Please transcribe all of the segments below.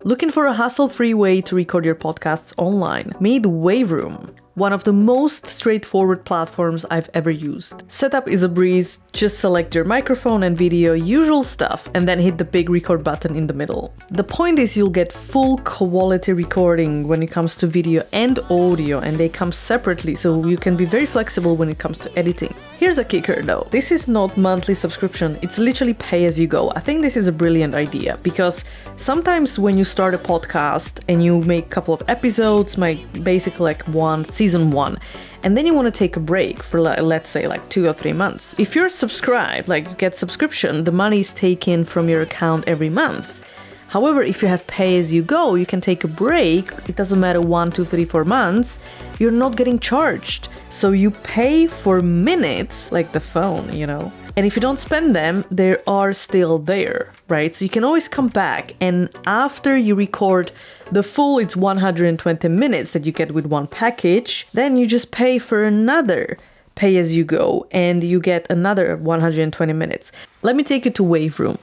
Looking for a hassle-free way to record your podcasts online? Meet WaveRoom, one of the most straightforward platforms I've ever used. Setup is a breeze, just select your microphone and video, usual stuff, and then hit the big record button in the middle. The point is you'll get full quality recording when it comes to video and audio, and they come separately, so you can be very flexible when it comes to editing. Here's a kicker though. This is not monthly subscription, it's literally pay as you go. I think this is a brilliant idea because sometimes when you start a podcast and you make a couple of episodes, basically like season one, and then you want to take a break for let's say like 2 or 3 months. If you're subscribed, like you get subscription, the money is taken from your account every month. However, if you have pay as you go, you can take a break. It doesn't matter 1, 2, 3, 4 months. You're not getting charged. So you pay for minutes, like the phone, And if you don't spend them, they are still there, right? So you can always come back, and after you record the full, it's 120 minutes that you get with one package, then you just pay for another pay as you go, and you get another 120 minutes. Let me take you to WaveRoom.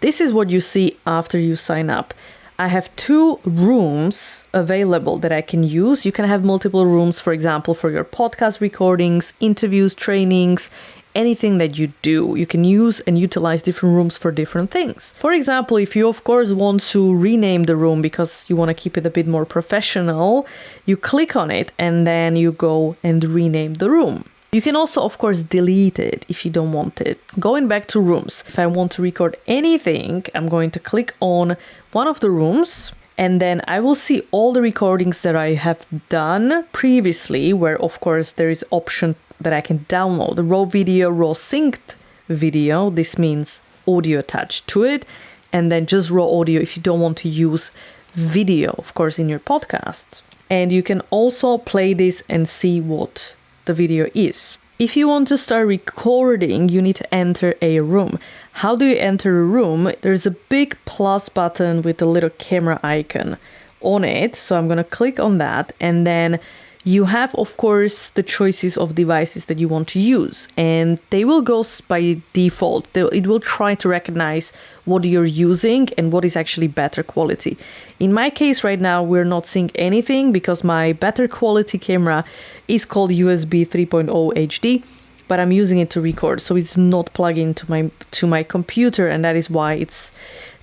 This is what you see after you sign up. I have 2 rooms available that I can use. You can have multiple rooms, for example, for your podcast recordings, interviews, trainings, anything that you do. You can use and utilize different rooms for different things. For example, if you of course want to rename the room because you want to keep it a bit more professional, you click on it and then you go and rename the room. You can also, of course, delete it if you don't want it. Going back to rooms, if I want to record anything, I'm going to click on one of the rooms, and then I will see all the recordings that I have done previously, where, of course, there is option that I can download. The raw video, raw synced video, this means audio attached to it, and then just raw audio if you don't want to use video, of course, in your podcasts. And you can also play this and see what the video is. If you want to start recording, you need to enter a room. How do you enter a room? There's a big plus button with a little camera icon on it. So I'm going to click on that, and then you have, of course, the choices of devices that you want to use, and they will go by default. It will try to recognize what you're using and what is actually better quality. In my case right now, we're not seeing anything because my better quality camera is called USB 3.0 HD, but I'm using it to record, so it's not plugged into my computer, and that is why it's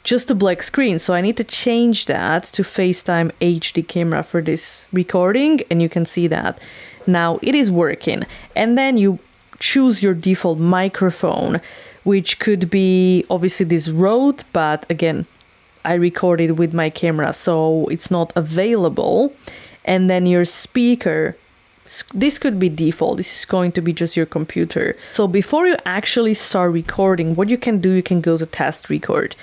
just a black screen. So I need to change that to FaceTime HD camera for this recording, and you can see that now it is working. And then you choose your default microphone, which could be obviously this Rode, but again, I recorded with my camera, so it's not available. And then your speaker, this could be default. This is going to be just your computer. So before you actually start recording, what you can do, you can go to test record.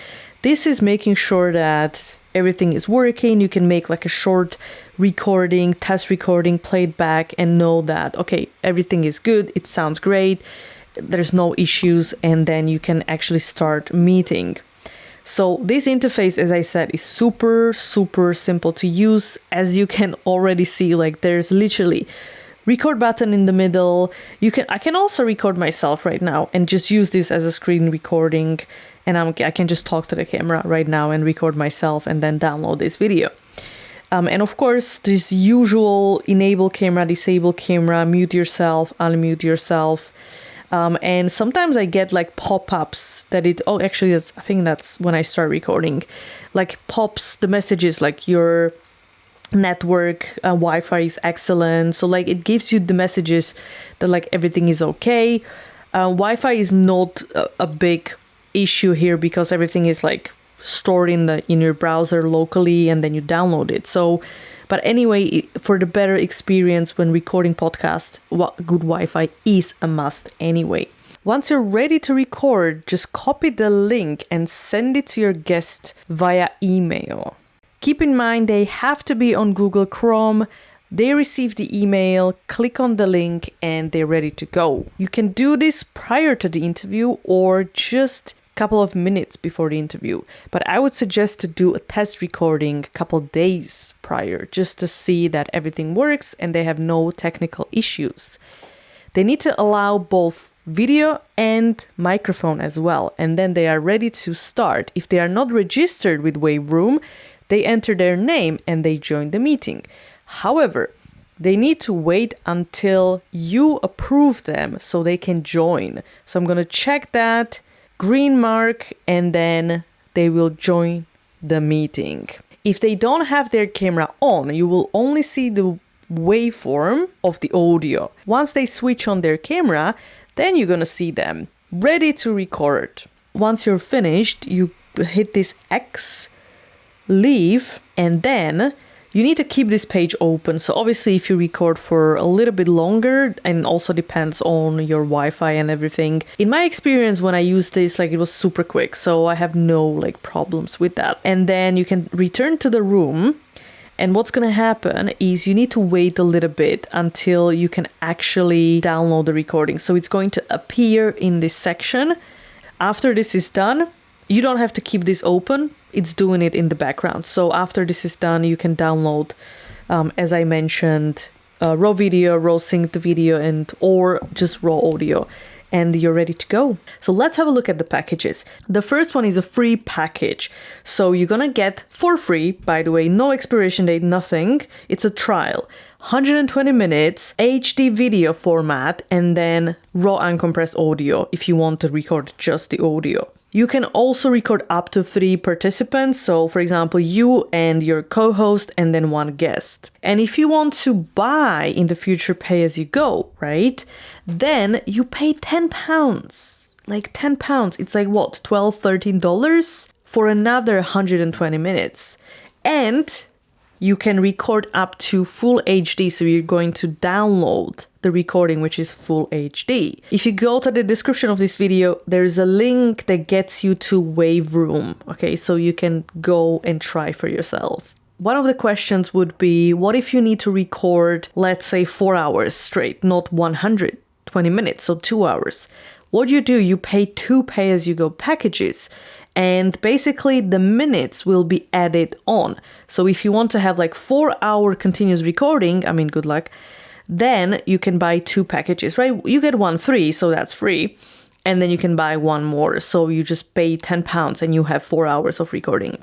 This is making sure that everything is working. You can make like a short recording, test recording, play it back, and know that, okay, everything is good. It sounds great. There's no issues. And then you can actually start meeting. So this interface, as I said, is super, super simple to use. As you can already see, like there's literally record button in the middle. I can also record myself right now and just use this as a screen recording. And I can just talk to the camera right now and record myself and then download this video. And of course, this usual enable camera, disable camera, mute yourself, unmute yourself. And sometimes I get like pop-ups that I think that's when I start recording. Like pops the messages like your network, Wi-Fi is excellent. So like it gives you the messages that like everything is okay. Wi-Fi is not a big issue here because everything is like stored in your browser locally, and then you download it. So, but anyway, for the better experience when recording podcasts, good Wi-Fi is a must anyway. Once you're ready to record, just copy the link and send it to your guest via email. Keep in mind they have to be on Google Chrome. They receive the email, click on the link, and they're ready to go. You can do this prior to the interview or just couple of minutes before the interview, but I would suggest to do a test recording a couple days prior just to see that everything works and they have no technical issues. They need to allow both video and microphone as well, and then they are ready to start. If they are not registered with WaveRoom, They enter their name and they join the meeting. However, they need to wait until you approve them so they can join. So I'm going to check that green mark and then they will join the meeting. If they don't have their camera on, you will only see the waveform of the audio. Once they switch on their camera, then you're going to see them ready to record. Once you're finished, you hit this X, leave, and then you need to keep this page open. So obviously if you record for a little bit longer, and also depends on your Wi-Fi and everything. In my experience, when I used this, it was super quick. So I have no problems with that. And then you can return to the room. And what's going to happen is you need to wait a little bit until you can actually download the recording. So it's going to appear in this section. After this is done, you don't have to keep this open. It's doing it in the background. So after this is done, you can download, as I mentioned, raw video, raw synced video, or just raw audio. And you're ready to go. So let's have a look at the packages. The first one is a free package. So you're gonna get for free, by the way, no expiration date, nothing. It's a trial. 120 minutes, HD video format, and then raw uncompressed audio if you want to record just the audio. You can also record up to 3 participants. So for example, you and your co-host and then 1 guest. And if you want to buy in the future pay as you go, right? Then you pay £10. £10. It's what? $12, $13 for another 120 minutes. And you can record up to full HD. So you're going to download the recording, which is full HD. If you go to the description of this video, there's a link that gets you to WaveRoom. Okay, so you can go and try for yourself. One of the questions would be, what if you need to record, let's say 4 hours straight, not 120 minutes, so 2 hours? What do? You pay 2 pay-as-you-go packages. And basically the minutes will be added on. So if you want to have 4-hour continuous recording, good luck, then you can buy 2 packages, right? You get 1 free, so that's free. And then you can buy 1 more. So you just pay £10 and you have 4 hours of recording.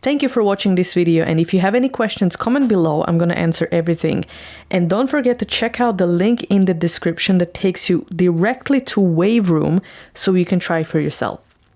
Thank you for watching this video. And if you have any questions, comment below. I'm going to answer everything. And don't forget to check out the link in the description that takes you directly to WaveRoom so you can try for yourself.